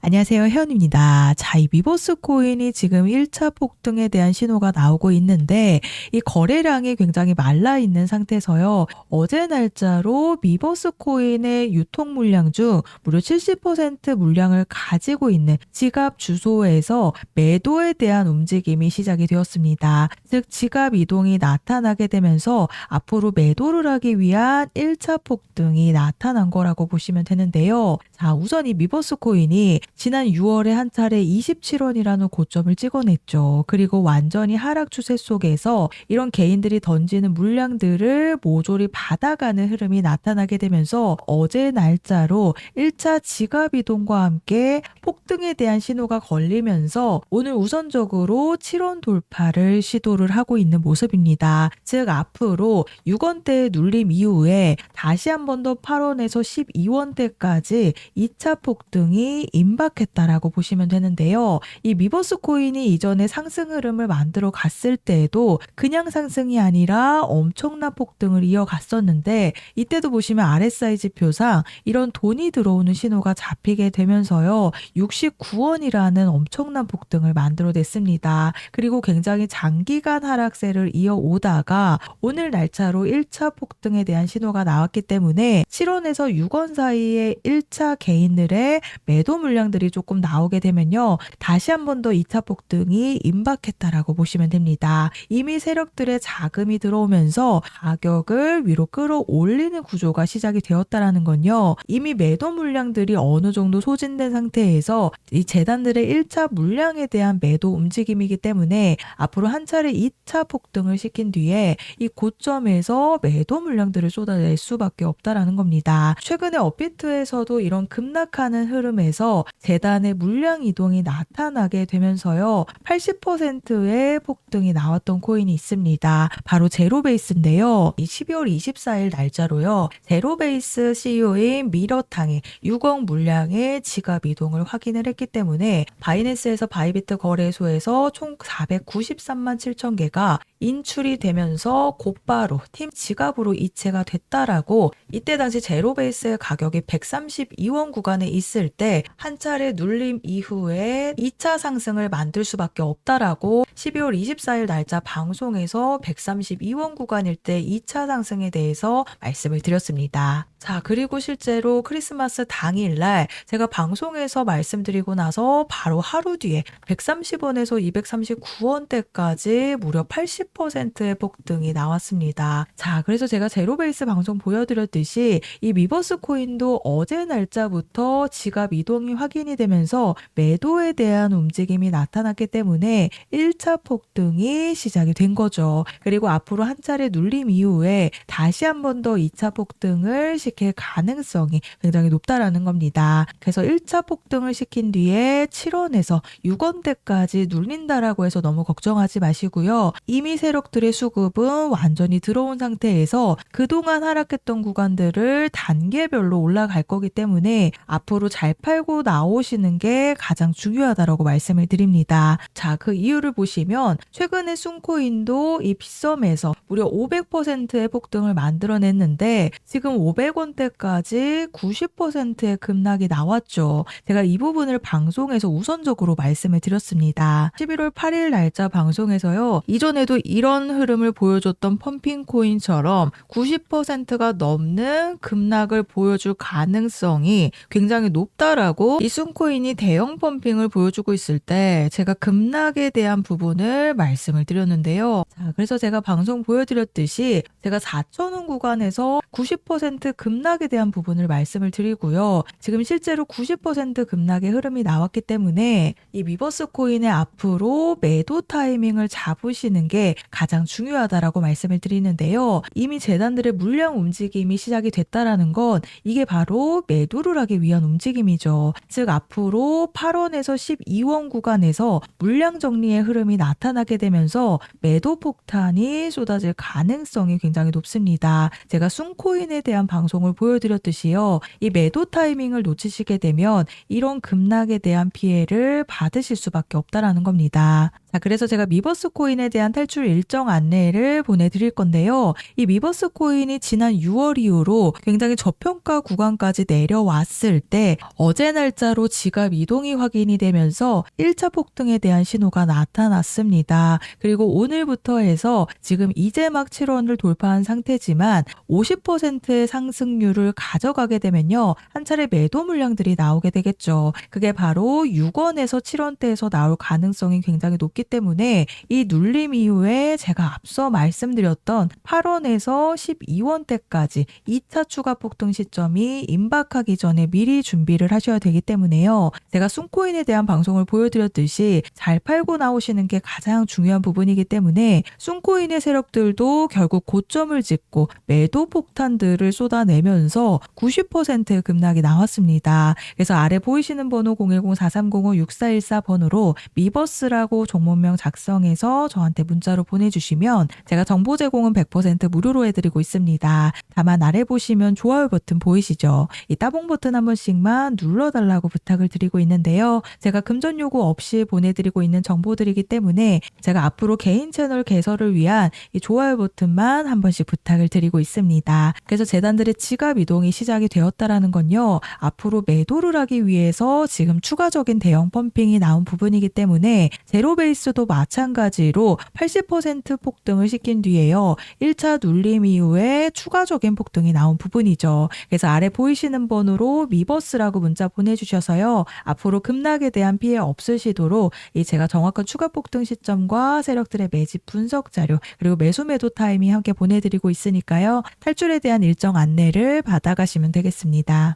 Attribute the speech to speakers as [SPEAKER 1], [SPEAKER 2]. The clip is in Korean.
[SPEAKER 1] 안녕하세요. 혜연입니다. 자, 이 미버스 코인이 지금 1차 폭등에 대한 신호가 나오고 있는데 이 거래량이 굉장히 말라 있는 상태에서요. 어제 날짜로 미버스 코인의 유통 물량 중 무려 70% 물량을 가지고 있는 지갑 주소에서 매도에 대한 움직임이 시작이 되었습니다. 즉 지갑 이동이 나타나게 되면서 앞으로 매도를 하기 위한 1차 폭등이 나타난 거라고 보시면 되는데요. 자, 우선 이 미버스 코인이 지난 6월에 한 차례 27원이라는 고점을 찍어냈죠. 그리고 완전히 하락 추세 속에서 이런 개인들이 던지는 물량들을 모조리 받아가는 흐름이 나타나게 되면서 어제 날짜로 1차 지갑 이동과 함께 폭등에 대한 신호가 걸리면서 오늘 우선적으로 7원 돌파를 시도를 하고 있는 모습입니다. 즉 앞으로 6원대의 눌림 이후에 다시 한 번 더 8원에서 12원대까지 2차 폭등이 임박했다라고 보시면 되는데요. 이 미버스 코인이 이전에 상승 흐름을 만들어 갔을 때에도 그냥 상승이 아니라 엄청난 폭등을 이어갔었는데 이때도 보시면 RSI 지표상 이런 돈이 들어오는 신호가 잡히게 되면서요. 69원이라는 엄청난 폭등을 만들어냈습니다. 그리고 굉장히 장기간 하락세를 이어오다가 오늘 날짜로 1차 폭등에 대한 신호가 나왔기 때문에 7원에서 6원 사이에 1차 개인들의 매도 물량들이 조금 나오게 되면요. 다시 한 번 더 2차 폭등이 임박했다라고 보시면 됩니다. 이미 세력들의 자금이 들어오면서 가격을 위로 끌어올리는 구조가 시작이 되었다라는 건요. 이미 매도 물량들이 어느 정도 소진된 상태에서 이 재단들의 1차 물량에 대한 매도 움직임이기 때문에 앞으로 한 차례 2차 폭등을 시킨 뒤에 이 고점에서 매도 물량들을 쏟아낼 수밖에 없다라는 겁니다. 최근에 업비트에서도 이런 급락하는 흐름에서 재단의 물량 이동이 나타나게 되면서요. 80%의 폭등이 나왔던 코인이 있습니다. 바로 제로베이스인데요. 이 12월 24일 날짜로요. 제로베이스 CEO인 미러탕이 6억 물량의 지갑 이동을 확인을 했기 때문에 바이낸스에서 바이비트 거래소에서 총 493만 7천 개가 인출이 되면서 곧바로 팀 지갑으로 이체가 됐다라고 이때 당시 제로베이스의 가격이 132원 구간에 있을 때 한 차례 눌림 이후에 2차 상승을 만들 수밖에 없다라고 12월 24일 날짜 방송에서 132원 구간일 때 2차 상승에 대해서 말씀을 드렸습니다. 자, 그리고 실제로 크리스마스 당일날 제가 방송에서 말씀드리고 나서 바로 하루 뒤에 130원에서 239원대까지 무려 80%의 폭등이 나왔습니다. 자, 그래서 제가 제로베이스 방송 보여드렸듯이 이 미버스 코인도 어제 날짜부터 지갑 이동이 확인이 되면서 매도에 대한 움직임이 나타났기 때문에 1차 폭등이 시작이 된 거죠. 그리고 앞으로 한 차례 눌림 이후에 다시 한 번 더 2차 폭등을 시킬 가능성이 굉장히 높다라는 겁니다. 그래서 1차 폭등을 시킨 뒤에 7원에서 6원대까지 눌린다라고 해서 너무 걱정하지 마시고요. 이미 세력들의 수급은 완전히 들어온 상태에서 그동안 하락했던 구간들을 단계별로 올라갈 거기 때문에 앞으로 잘 팔고 나오시는 게 가장 중요하다라고 말씀을 드립니다. 자, 그 이유를 보시면 최근에 순코인도 이 빗썸에서 무려 500%의 폭등을 만들어냈는데 지금 500원대까지 90%의 급락이 나왔죠. 제가 이 부분을 방송에서 우선적으로 말씀을 드렸습니다. 11월 8일 날짜 방송에서요. 이전에도 이런 흐름을 보여줬던 펌핑코인처럼 90%가 넘는 급락을 보여줄 가능성이 굉장히 높다라고 이 순코인이 대형 펌핑을 보여주고 있을 때 제가 급락에 대한 부분을 말씀을 드렸는데요. 자, 그래서 제가 방송 보여드렸듯이 제가 4,000원 구간에서 90% 급락에 대한 부분을 말씀을 드리고요. 지금 실제로 90% 급락의 흐름이 나왔기 때문에 이 미버스 코인의 앞으로 매도 타이밍을 잡으시는 게 가장 중요하다라고 말씀을 드리는데요. 이미 재단들의 물량 움직임이 시작이 됐다라는 건 이게 바로 매도를 하기 위한 움직임이죠. 즉 앞으로 8원에서 12원 구간에서 물량 정리의 흐름이 나타나게 되면서 매도 폭탄이 쏟아질 가능성이 굉장히 높습니다. 제가 순코인에 대한 방송을 보여드렸듯이요. 이 매도 타이밍을 놓치시게 되면 이런 급락에 대한 피해를 받으실 수밖에 없다라는 겁니다. 자, 그래서 제가 미버스 코인에 대한 탈출 일정 안내를 보내드릴 건데요. 이 미버스 코인이 지난 6월 이후로 굉장히 저평가 구간까지 내려왔을 때 어제 날짜로 지갑 이동이 확인이 되면서 1차 폭등에 대한 신호가 나타났습니다. 그리고 오늘부터 해서 지금 이제 막 7원을 돌파한 상태지만 50%의 상승률을 가져가게 되면요. 한 차례 매도 물량들이 나오게 되겠죠. 그게 바로 6원에서 7원대에서 나올 가능성이 굉장히 높기 때문에 이 눌림 이후에 제가 앞서 말씀드렸던 8원에서 12원대까지 2차 추가 폭등 시점이 임박하기 전에 미리 준비를 하셔야 되기 때문에요. 제가 순코인에 대한 방송을 보여드렸듯이 잘 팔고 나오시는 게 가장 중요한 부분이기 때문에 순코인의 세력들도 결국 고점을 찍고 매도 폭탄들을 쏟아내면서 90%의 급락이 나왔습니다. 그래서 아래 보이시는 번호 010-4305-6414 번호로 미버스라고 종목명 작성해서 저한테 문자로 보내주시면 제가 정보 제공은 100% 무료로 해드리고 있습니다. 다만 아래 보시면 좋아요 버튼 보이시죠? 이 따봉 버튼 한 번씩만 눌러달라고 부탁을 드리고 있는데요. 제가 금전 요구 없이 보내드리고 있는 정보들이기 때문에 제가 앞으로 개인 채널 개설을 위한 이 좋아요 버튼만 한 번씩 부탁을 드리고 있습니다. 그래서 재단들의 지갑 이동이 시작이 되었다라는 건요. 앞으로 매도를 하기 위해서 지금 추가적인 대형 펌핑이 나온 부분이기 때문에 제로 베이스도 마찬가지로 80% 폭등을 시킨 뒤에요. 1차 눌림 이후에 추가적인 폭등이 나온 부분이죠. 그래서 아래 보이시는 번호로 미버스라고 문자 보내주셔서요. 앞으로 급락에 대한 피해 없으시도록 이 제가 정확한 추가 폭등 시점과 세력들의 매집 분석 자료 그리고 매수 매도 타이밍 함께 보내드리고 있으니까요. 탈출에 대한 일정 안내를 받아가시면 되겠습니다.